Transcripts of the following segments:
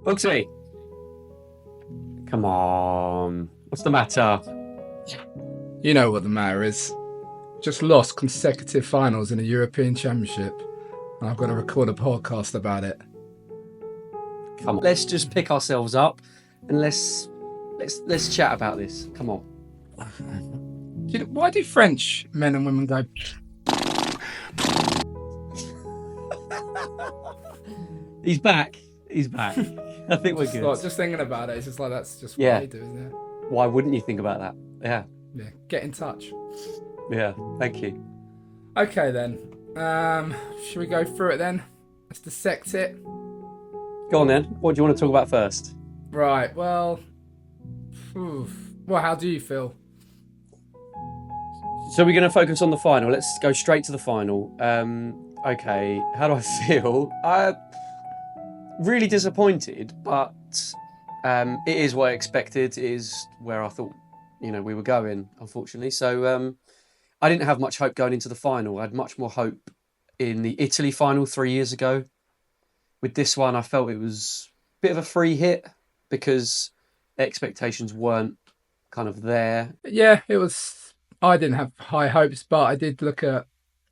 Bugsy, come on. What's the matter? You know what the matter is. Just lost consecutive finals in a European Championship, and I've got to record a podcast about it. Come on. Let's just pick ourselves up and let's chat about this. Come on. Why do French men and women go? He's back. He's back. I think we're good. Just thinking about it, it's just like that's just what they do, isn't it? Why wouldn't you think about that? Yeah. Yeah. Get in touch. Yeah. Thank you. Okay then. Should we go through it then? Let's dissect it. Go on then. What do you want to talk about first? Right. Well. Well, how do you feel? So we're going to focus on the final. Let's go straight to the final. Okay. How do I feel? Really disappointed, but it is what I expected. It is where I thought, we were going, unfortunately. So I didn't have much hope going into the final. I had much more hope in the Italy final 3 years ago. With this one, I felt it was a bit of a free hit because expectations weren't kind of there. Yeah, it was. I didn't have high hopes, but I did look at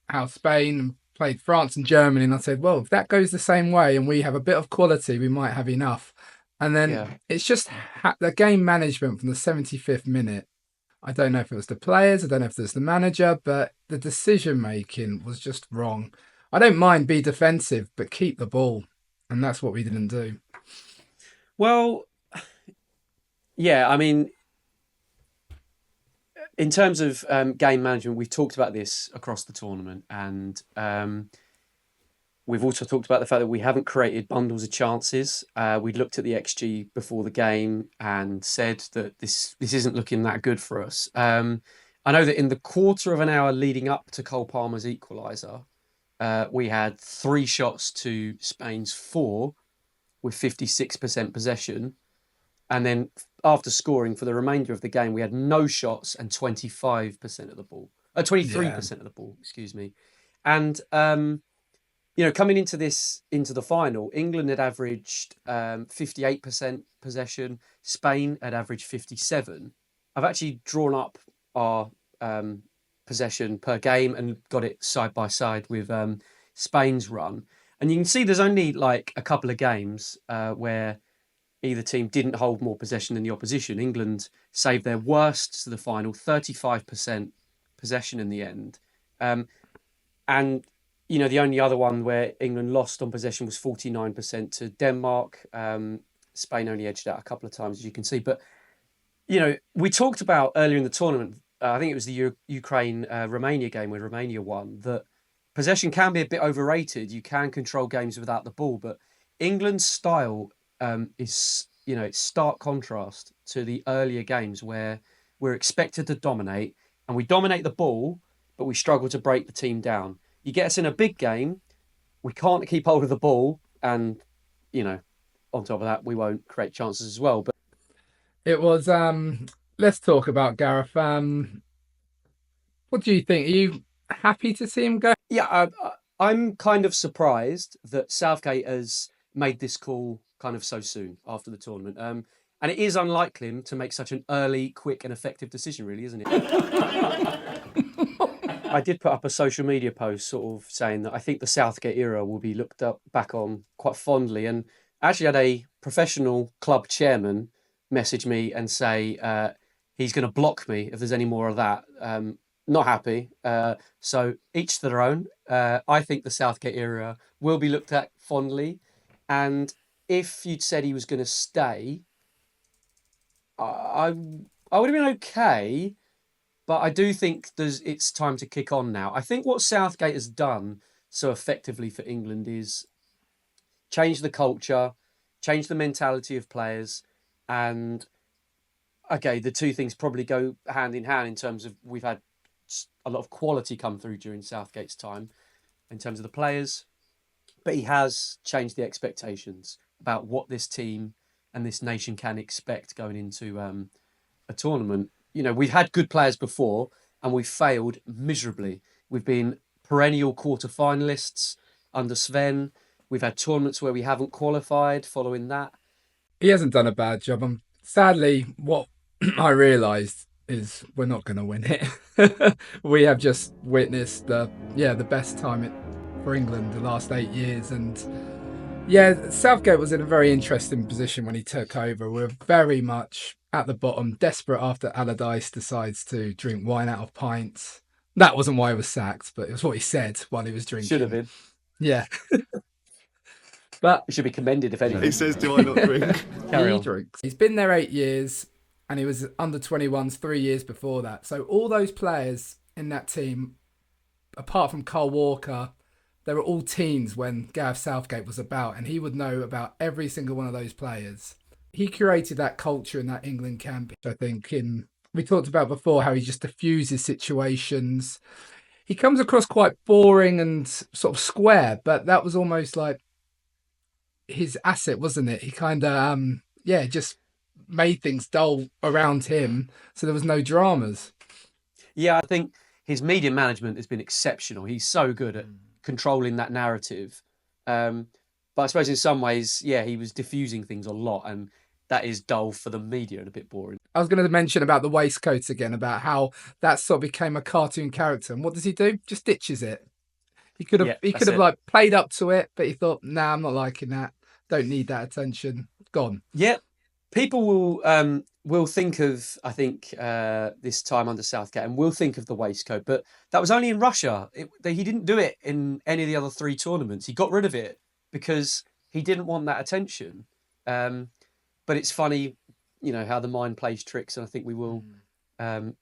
how Spain played France and Germany, and I said, well, if that goes the same way and we have a bit of quality, we might have enough. And then it's just the game management from the 75th minute. I don't know if it was the players, I don't know if it was the manager, but the decision making was just wrong. I don't mind be defensive, but keep the ball. And that's what we didn't do. Well, yeah, I mean, in terms of game management, we've talked about this across the tournament, and we've also talked about the fact that we haven't created bundles of chances. We looked at the XG before the game and said that this isn't looking that good for us. I know that in the quarter of an hour leading up to Cole Palmer's equaliser, we had 3 shots to Spain's 4 with 56% possession. And then after scoring for the remainder of the game, we had no shots and 25% of the ball. 23% of the ball, excuse me. And, coming into the final, England had averaged 58% possession. Spain had averaged 57%. I've actually drawn up our possession per game and got it side by side with Spain's run. And you can see there's only like a couple of games where either team didn't hold more possession than the opposition. England saved their worst to the final, 35% possession in the end. And, the only other one where England lost on possession was 49% to Denmark. Spain only edged out a couple of times, as you can see. But, we talked about earlier in the tournament, I think it was the Ukraine-Romania game where Romania won, that possession can be a bit overrated. You can control games without the ball, but England's style is, it's stark contrast to the earlier games where we're expected to dominate, and we dominate the ball, but we struggle to break the team down. You get us in a big game, we can't keep hold of the ball, and, on top of that, we won't create chances as well. But it was, let's talk about Gareth. What do you think? Are you happy to see him go? Yeah, I'm kind of surprised that Southgate has made this call kind of so soon after the tournament. And it is unlike him to make such an early, quick and effective decision, really, isn't it? I did put up a social media post sort of saying that I think the Southgate era will be looked back on quite fondly. And I actually had a professional club chairman message me and say he's going to block me if there's any more of that. Not happy. So each to their own. I think the Southgate era will be looked at fondly. And if you'd said he was going to stay, I would have been okay. But I do think it's time to kick on now. I think what Southgate has done so effectively for England is change the culture, change the mentality of players. And, okay, the two things probably go hand in hand in terms of we've had a lot of quality come through during Southgate's time in terms of the players. But he has changed the expectations about what this team and this nation can expect going into a tournament. We've had good players before and we've failed miserably. We've been perennial quarter-finalists under Sven. We've had tournaments where we haven't qualified following that. He hasn't done a bad job. Sadly, what I realised is we're not going to win it. We have just witnessed the best time for England the last 8 years, and yeah, Southgate was in a very interesting position when he took over. We're very much at the bottom, desperate after Allardyce decides to drink wine out of pints. That wasn't why he was sacked, but it was what he said while he was Should have drinking. been. Yeah, but It should be commended, if He anything. says, "Do I not drink?" Carry he on. drinks. He's been there 8 years, and he was under 21s 3 years before that. So all those players in that team, apart from Carl Walker, they were all teens when Gareth Southgate was about, and he would know about every single one of those players. He curated that culture in that England camp. I think we talked about before how he just diffuses situations. He comes across quite boring and sort of square, but that was almost like his asset, wasn't it? He kind of just made things dull around him, so there was no dramas. Yeah, I think his media management has been exceptional. He's so good at controlling that narrative. But I suppose in some ways, yeah, he was diffusing things a lot, and that is dull for the media and a bit boring. I was going to mention about the waistcoats again, about how that sort of became a cartoon character. And what does he do? Just ditches it. Yeah, He could that's have it. like played up to it, but he thought, nah, I'm not liking that. Don't need that attention. Gone. Yeah, people will think of, I think, this time under Southgate, and will think of the waistcoat, but that was only in Russia. He didn't do it in any of the other three tournaments. He got rid of it because he didn't want that attention. But it's funny, how the mind plays tricks, and I think we will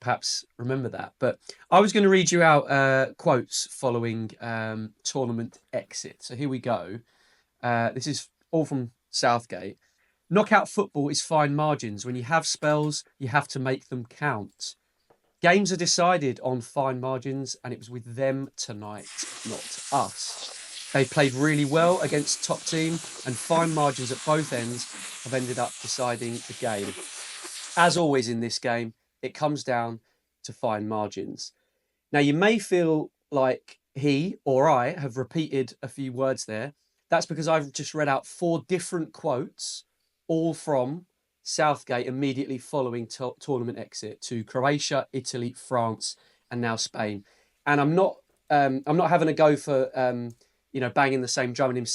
perhaps remember that. But I was going to read you out quotes following tournament exit. So here we go. This is all from Southgate. Knockout football is fine margins. When you have spells, you have to make them count. Games are decided on fine margins, and it was with them tonight, not us. They played really well against top team, and fine margins at both ends have ended up deciding the game. As always in this game, it comes down to fine margins. Now, you may feel like he or I have repeated a few words there. That's because I've just read out 4 different quotes, all from Southgate immediately following tournament exit to Croatia, Italy, France, and now Spain. And I'm not having a go for banging the same drum and him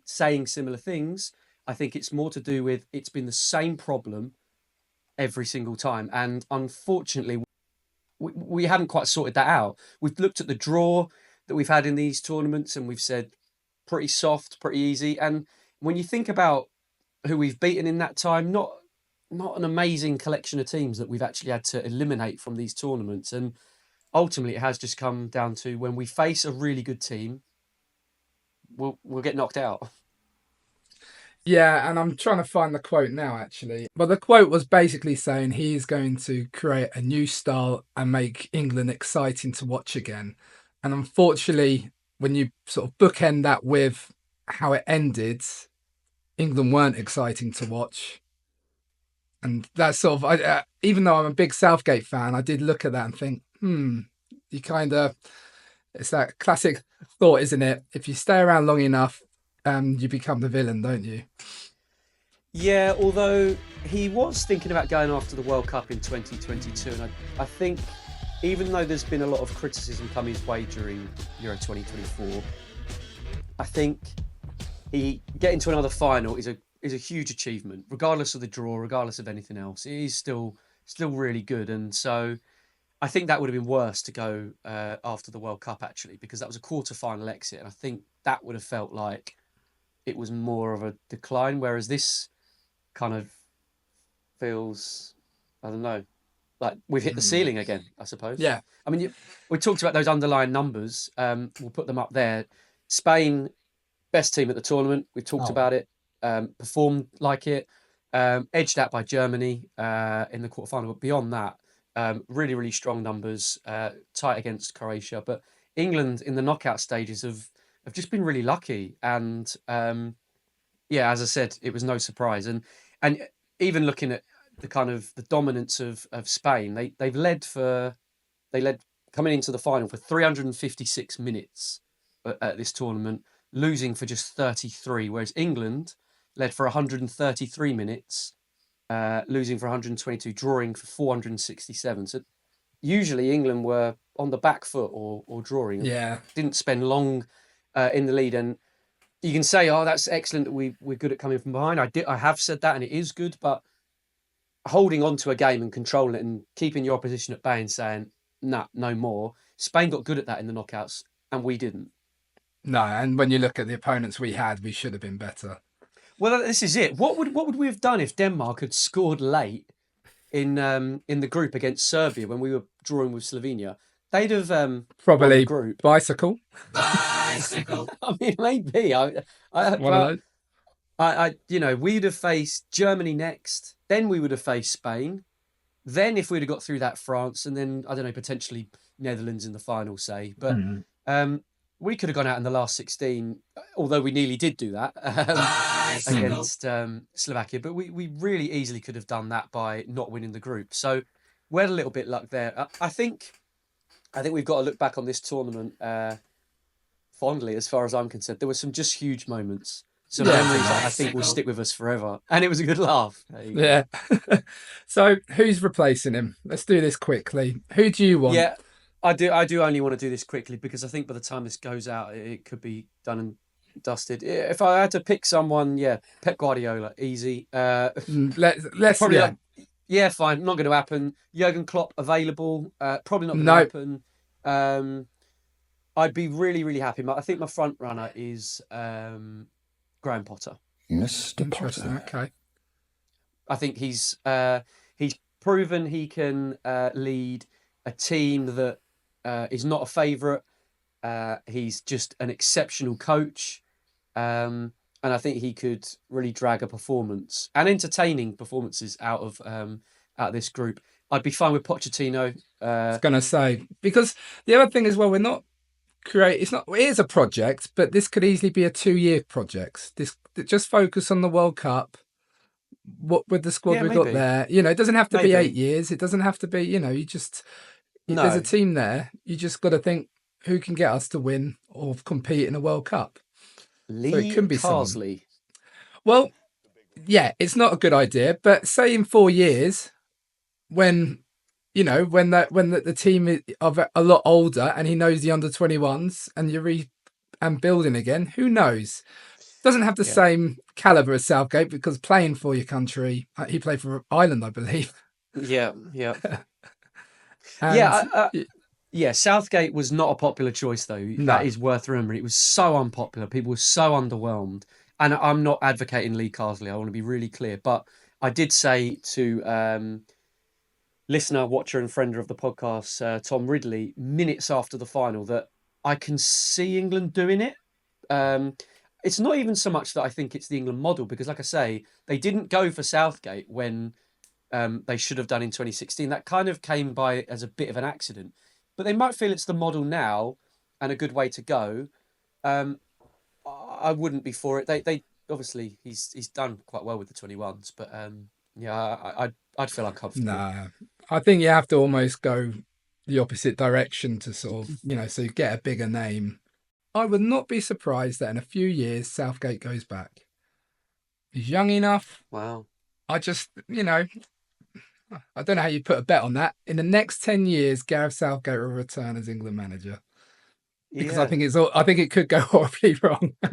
saying similar things. I think it's more to do with it's been the same problem every single time, and unfortunately, we haven't quite sorted that out. We've looked at the draw that we've had in these tournaments, and we've said pretty soft, pretty easy. And when you think about who we've beaten in that time, not an amazing collection of teams that we've actually had to eliminate from these tournaments. And ultimately, it has just come down to when we face a really good team, we'll get knocked out. Yeah, and I'm trying to find the quote now, actually. But the quote was basically saying he's going to create a new style and make England exciting to watch again. And unfortunately, when you sort of bookend that with how it ended, England weren't exciting to watch. And that's sort of, even though I'm a big Southgate fan, I did look at that and think, you kind of, it's that classic thought, isn't it? If you stay around long enough, you become the villain, don't you? Yeah, although he was thinking about going after the World Cup in 2022, and I think even though there's been a lot of criticism come his way during Euro 2024, I think he getting to another final is a huge achievement, regardless of the draw, regardless of anything else. It is still really good, and so I think that would have been worse to go after the World Cup, actually, because that was a quarter-final exit, and I think that would have felt like it was more of a decline, whereas this kind of feels, I don't know, like we've hit the ceiling again, I suppose. Yeah. I mean, we talked about those underlying numbers. We'll put them up there. Spain, best team at the tournament. We've talked Oh, about it. Performed like it. Edged out by Germany in the quarterfinal. But beyond that, really, really strong numbers. Tight against Croatia. But England in the knockout stages have just been really lucky. And yeah, as I said, it was no surprise. And even looking at the kind of the dominance of Spain, they led coming into the final for 356 minutes at this tournament, losing for just 33, whereas England led for 133 minutes, losing for 122, drawing for 467. So usually England were on the back foot or drawing. Yeah. Didn't spend long in the lead. And you can say, oh, that's excellent that we're good at coming from behind. I have said that, and it is good, but holding on to a game and controlling it and keeping your opposition at bay and saying, nah, no more. Spain got good at that in the knockouts, and we didn't. No, and when you look at the opponents we had, we should have been better. Well, this is it. What would we have done if Denmark had scored late in the group against Serbia when we were drawing with Slovenia? They'd have won Probably the group. bicycle. Bicycle. I mean, maybe. One of those. We'd have faced Germany next. Then we would have faced Spain. Then, if we'd have got through that, France, and then I don't know, potentially Netherlands in the final, say. But we could have gone out in the last 16, although we nearly did do that against Slovakia. But we really easily could have done that by not winning the group. So we had a little bit luck there. I think we've got to look back on this tournament fondly, as far as I'm concerned. There were some just huge moments. Some memories that I think will stick with us forever. And it was a good laugh. Yeah. So who's replacing him? Let's do this quickly. Who do you want? Yeah, I do only want to do this quickly because I think by the time this goes out, it could be done and dusted. If I had to pick someone, Pep Guardiola, easy. Let's probably fine. Not going to happen. Jurgen Klopp available. Probably not going to happen. I'd be really, really happy. I think my front runner is Graham Potter. Mr. Potter. Okay. I think he's proven he can lead a team that is not a favourite. He's just an exceptional coach. And I think he could really drag a performance and entertaining performances out of this group. I'd be fine with Pochettino. I was going to say, because the other thing as well, it is a project, but this could easily be a 2-year project. This just focus on the World Cup. What with the squad we've got there, it doesn't have to be 8 years. It doesn't have to be, there's a team there. You just got to think who can get us to win or compete in a World Cup. So it can be Carsley. Well, yeah, it's not a good idea, but say in 4 years, when the team is of a lot older and he knows the under-21s and you're building again, who knows? Doesn't have the same caliber as Southgate because playing for your country, he played for Ireland, I believe. Yeah. Southgate was not a popular choice, though. No. That is worth remembering. It was so unpopular. People were so underwhelmed. And I'm not advocating Lee Carsley. I want to be really clear. But I did say to listener, watcher, and friend of the podcast, Tom Ridley, minutes after the final, that I can see England doing it. It's not even so much that I think it's the England model, because, like I say, they didn't go for Southgate when they should have done in 2016. That kind of came by as a bit of an accident. But they might feel it's the model now and a good way to go. I wouldn't be for it. They obviously he's done quite well with the 21s, but I'd feel uncomfortable. No, I think you have to almost go the opposite direction to sort of so you get a bigger name. I would not be surprised that in a few years Southgate goes back. He's young enough. Wow. I just I don't know how you put a bet on that. In the next 10 years, Gareth Southgate will return as England manager. Because I think it could go horribly wrong, and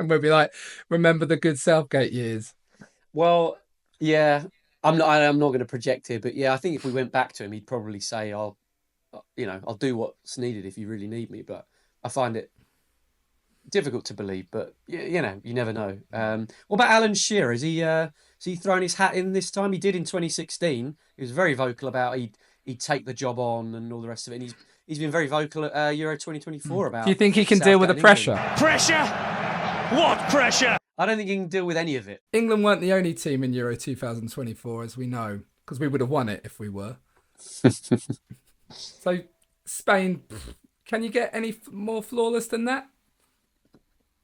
we'll be like, remember the good Southgate years. Well, yeah, I'm not going to project here, but I think if we went back to him, he'd probably say, I'll do what's needed if you really need me. But I find it difficult to believe, but you never know. What about Alan Shearer? Is he thrown his hat in this time? He did in 2016. He was very vocal about he'd take the job on and all the rest of it. And he's been very vocal at Euro 2024 about. Do you think he can deal with the pressure? Pressure? What pressure? I don't think he can deal with any of it. England weren't the only team in Euro 2024, as we know, because we would have won it if we were. So Spain, can you get any more flawless than that?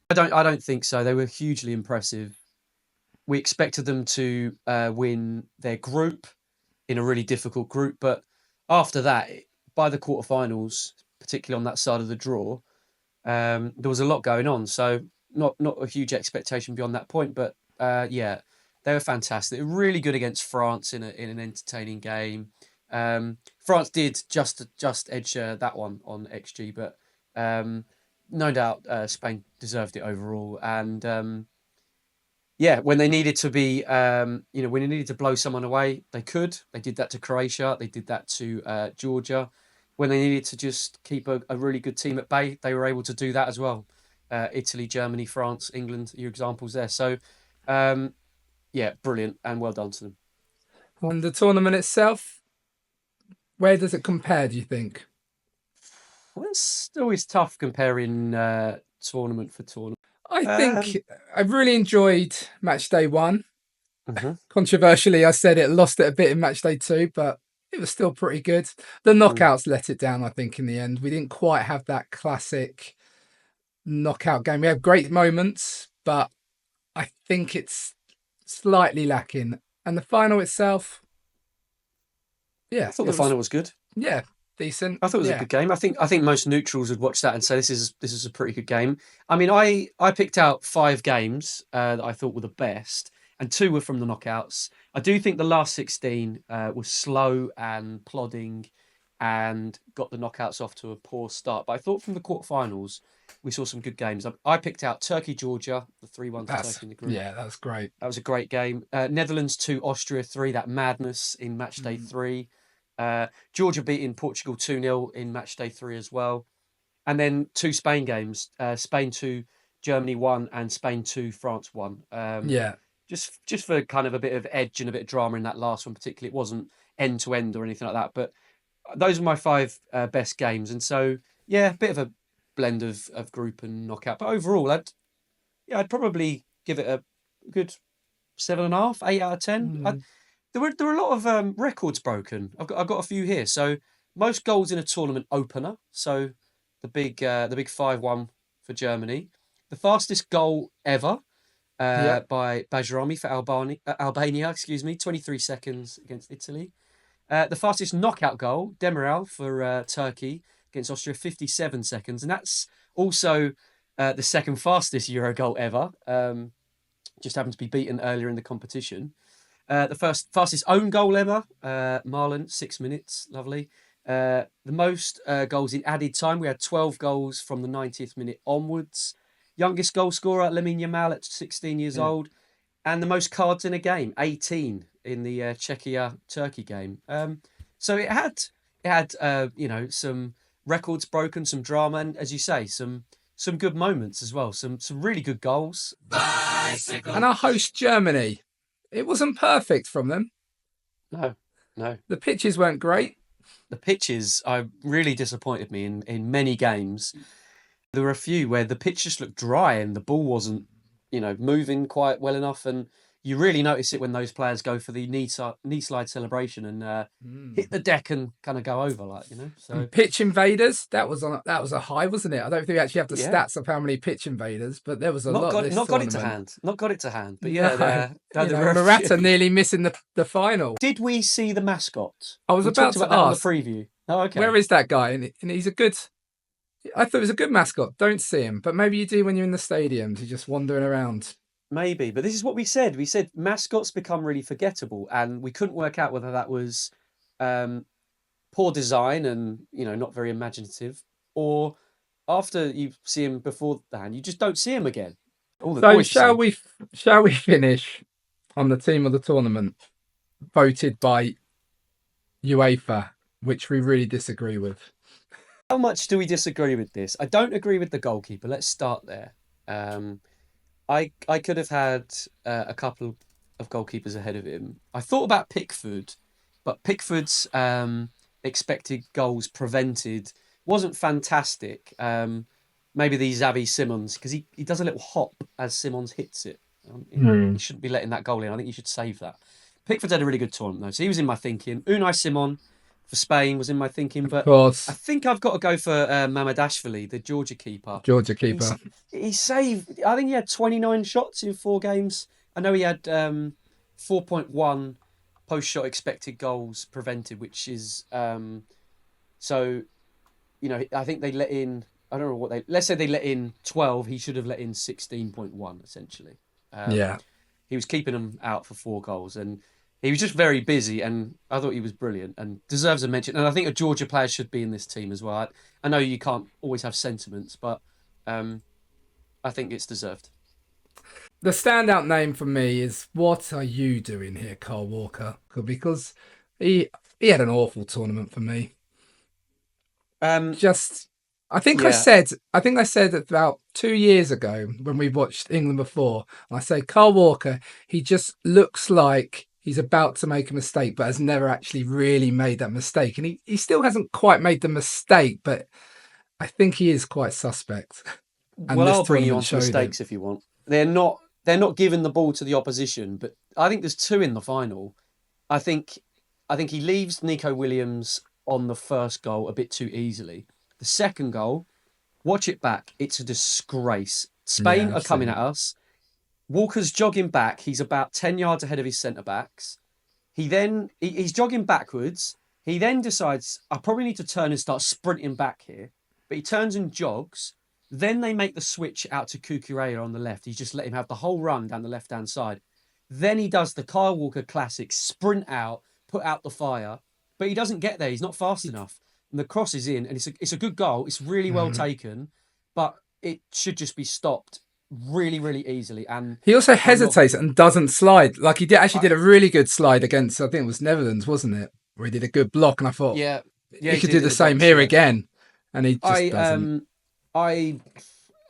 I don't think so. They were hugely impressive. We expected them to win their group in a really difficult group, but after that, by the quarterfinals, particularly on that side of the draw, there was a lot going on. So not a huge expectation beyond that point, but Yeah, they were fantastic. They were really good against France in an entertaining game. France did just edge that one on XG, but no doubt Spain deserved it overall. And yeah, when they needed to be, when they needed to blow someone away, they could. They did that to Croatia. They did that to Georgia. When they needed to just keep a really good team at bay, they were able to do that as well. Italy, Germany, France, England, your examples there. So, yeah, brilliant and well done to them. And the tournament itself, where does it compare, do you think? Well, it's always tough comparing tournament for tournament. I think Um, I really enjoyed match day 1. mhm, Controversially, I said it lost it a bit in match day 2, but it was still pretty good. The mm. knockouts let it down, I think, in the end. We didn't quite have that classic knockout game. We have great moments, but I think it's slightly lacking. And the final itself, I yeah, thought the it was, final was good. yeah, decent. I thought it was a Yeah. good game. I think most neutrals would watch that and say this is a pretty good game. I mean, I picked out 5 games that I thought were the best, and 2 were from the knockouts. I do think the last 16 was slow and plodding, and got the knockouts off to a poor start. But I thought from the quarterfinals we saw some good games. I picked out Turkey Georgia, the 3-1 to Turkey in the group. Yeah, that's great. That was a great game. Netherlands 2, Austria 3. That madness in match day 3. Georgia beating Portugal 2-0 in match day 3 as well. And then 2 Spain games. Spain 2, Germany 1, and Spain 2, France 1. Yeah. Just for kind of a bit of edge and a bit of drama in that last one, particularly. It wasn't end to end or anything like that. But those are my 5 best games. And so, yeah, a bit of a blend of group and knockout. But overall, I'd probably give it a good 7.5, 8 out of 10. Mm. There were a lot of records broken. I've got a few here. So most goals in a tournament opener. So the big 5-1 for Germany. The fastest goal ever Yeah. by Bajrami for Albania. Excuse me, 23 seconds against Italy. The fastest knockout goal, Demiral for Turkey against Austria, 57 seconds, and that's also the second fastest Euro goal ever. Just happened to be beaten earlier in the competition. The first fastest own goal ever, Marlon, 6 minutes, lovely. The most goals in added time, we had 12 goals from the 90th minute onwards. Youngest goal scorer, Lamine Yamal at 16 years Yeah. old. And the most cards in a game, 18 in the Czechia-Turkey game. So it had some records broken, some drama, and as you say, some good moments as well. Some really good goals. And our host Germany, it wasn't perfect from them. No. The pitches weren't great. The pitches really disappointed me in many games. There were a few where the pitch just looked dry and the ball wasn't, moving quite well enough. And you really notice it when those players go for the knee slide celebration and hit the deck and kind of go over, So And pitch invaders, that was a high, wasn't it? I don't think we actually have the yeah, stats of how many pitch invaders, but there was a not lot got this not got it to tournament. hand, not got it to hand. But No. yeah, there were a Morata few. nearly missing the final. Did we see the mascot? I was We about talked to about that on the ask, preview. Oh, okay. where is that guy? And he's a good. I thought he was a good mascot. Don't see him, but maybe you do when you're in the stadiums. He's just wandering around. Maybe, but this is what we said. We said mascots become really forgettable, and we couldn't work out whether that was poor design and not very imaginative, or after you see him beforehand, you just don't see him again. So Always the shall same. we finish on the team of the tournament voted by UEFA, which we really disagree with? How much do we disagree with this? I don't agree with the goalkeeper. Let's start there. I could have had a couple of goalkeepers ahead of him. I thought about Pickford, but Pickford's expected goals prevented wasn't fantastic. Maybe the Xavi Simons, because he does a little hop as Simons hits it. He shouldn't be letting that goal in. I think you should save that. Pickford's had a really good tournament, though, so he was in my thinking. Unai Simon for Spain was in my thinking, Of but course, I think I've got to go for Mamadashvili, the Georgia keeper. Georgia keeper. He saved, I think he had 29 shots in 4 games. I know he had 4.1 post-shot expected goals prevented, which is, so, I think they let in, I don't know let's say they let in 12, he should have let in 16.1, essentially. Yeah. he was keeping them out for 4 goals, and he was just very busy. And I thought he was brilliant and deserves a mention. And I think a Georgia player should be in this team as well. I know you can't always have sentiments, but um, I think it's deserved. The standout name for me is what are you doing here, Carl Walker? Because he he had an awful tournament for me. Um, Just yeah, I think I said about 2 years ago when we watched England before, and I said Carl Walker, he just looks like he's about to make a mistake, but has never actually really made that mistake. And he still hasn't quite made the mistake, but I think he is quite suspect. And well, this I'll bring you tournament on to showed it. mistakes if you want. They're not giving the ball to the opposition, but I think there's two in the final. I think I think he leaves Nico Williams on the first goal a bit too easily. The second goal, watch it back. It's a disgrace. Spain Yeah, are I've coming seen at it. us. Walker's jogging back. He's about 10 yards ahead of his centre backs. He's jogging backwards. He then decides, I probably need to turn and start sprinting back here. But he turns and jogs. Then they make the switch out to Kukureya on the left. He's just let him have the whole run down the left hand side. Then he does the Kyle Walker classic sprint out, put out the fire. But he doesn't get there. He's not fast enough. And the cross is in, and it's a good goal. It's really well Mhm. taken, but it should just be stopped really, really easily. And He also I'm not. hesitates and doesn't slide. Like he did actually I, did a really good slide against, I think it was Netherlands, wasn't it? Where he did a good block, and I thought yeah, yeah, he he could did do it in the the same box. here Yeah, again, and he just I doesn't. I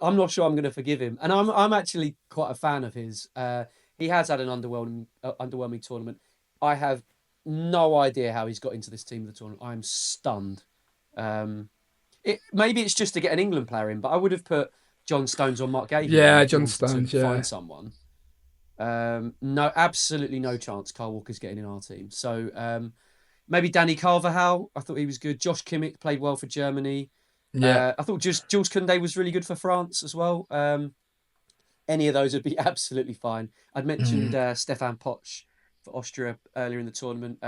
I'm not sure I'm going to forgive him, and I'm actually quite a fan of his. He has had an underwhelming tournament. I have no idea how he's got into this team of the tournament. I'm stunned. Um, maybe it's just to get an England player in, but I would have put John Stones or Mark Gahey in Yeah, if you John wanted to Stones. find Yeah, someone. No, absolutely no chance. Kyle Walker's getting in our team. So maybe Danny Carvajal. I thought he was good. Josh Kimmich played well for Germany. yeah. I thought just Jules Koundé was really good for France as well. Any of those would be absolutely fine. I'd mentioned Mm. Stefan Poch for Austria earlier in the tournament.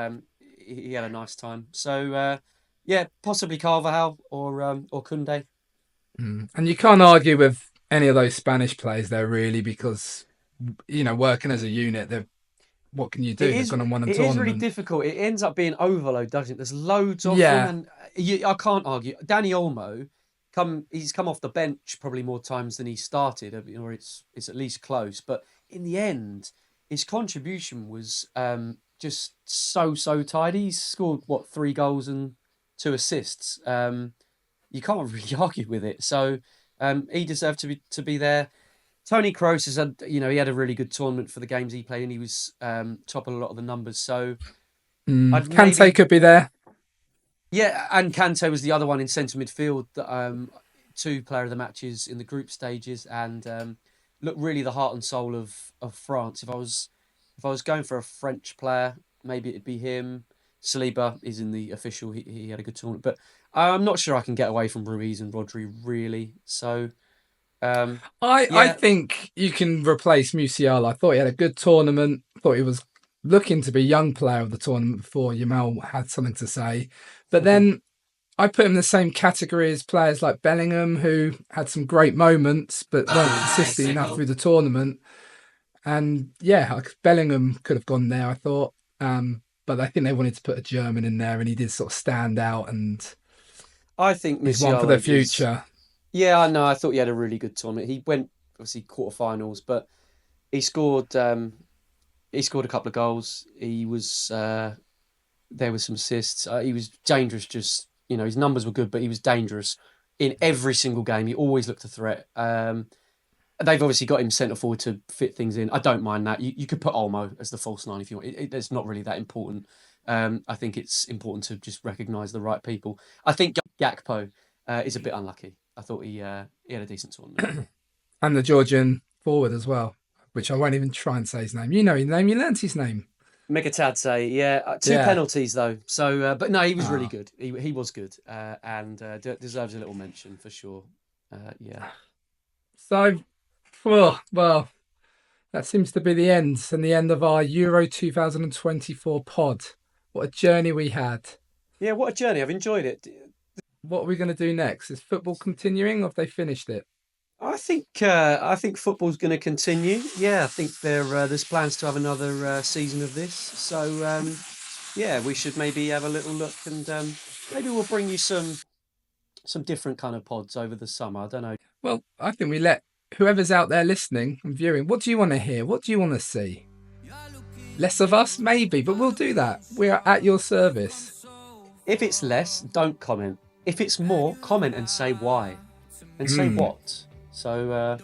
He had a nice time. So yeah, possibly Carvajal or Koundé. Mm. And you can't argue with any of those Spanish players there really because working as a unit, they're what can you It do? They've is gone and won a it is really tournament. difficult. It ends up being overload, doesn't it? There's loads of them, Yeah, and I can't argue. Danny Olmo, he's come off the bench probably more times than he started, or it's at least close. But in the end, his contribution was just so tidy. He's scored what 3 goals and 2 assists. You can't really argue with it. So he deserved to be there. Tony Kroos has had, he had a really good tournament for the games he played, and he was top of a lot of the numbers. So I'd Kante maybe, could be there. yeah, and Kanté was the other one in centre midfield. That two player of the matches in the group stages, and look really the heart and soul of France. If I was going for a French player, maybe it'd be him. Saliba is in the official. He had a good tournament, but I'm not sure I can get away from Ruiz and Rodri really. So um, I yeah. think you can replace Musiala. I thought he had a good tournament. Thought he was looking to be young player of the tournament before Yamal had something to say. But then I put him in the same category as players like Bellingham, who had some great moments but weren't consistent enough through the tournament. And yeah, Bellingham could have gone there, I thought. But I think they wanted to put a German in there, and he did sort of stand out, and I think he's one for the Musiala is. future. Yeah, I know. I thought he had a really good tournament. He went obviously quarterfinals, but he scored. He scored a couple of goals. He was there was some assists. He was dangerous. Just his numbers were good, but he was dangerous in every single game. He always looked a threat. They've obviously got him centre forward to fit things in. I don't mind that. You could put Olmo as the false nine if you want. It's not really that important. I think it's important to just recognise the right people. I think Gakpo is a bit unlucky. I thought he had a decent tournament. And the Georgian forward as well, which I won't even try and say his name. You know his name. You learnt his name. Mikatadze, yeah, two Yeah. penalties though. So, but no, he was really Ah. good. He was good, and deserves a little mention for sure. Yeah, So, well, that seems to be the end and the end of our Euro 2024 pod. What a journey we had. yeah. What a journey! I've enjoyed it. What are we going to do next? Is football continuing or have they finished it? I think football's going to continue. Yeah, I think there's plans to have another season of this. So yeah, we should maybe have a little look, and maybe we'll bring you some different kind of pods over the summer. I don't know. Well, I think we let whoever's out there listening and viewing, what do you want to hear? What do you want to see? Less of us, maybe, but we'll do that. We are at your service. If it's less, don't comment. If it's more, comment and say why, and say what. So,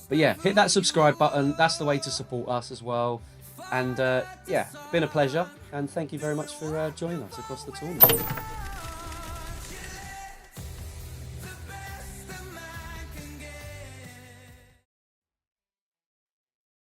but yeah, hit that subscribe button. That's the way to support us as well. And yeah, been a pleasure. And thank you very much for joining us across the tournament.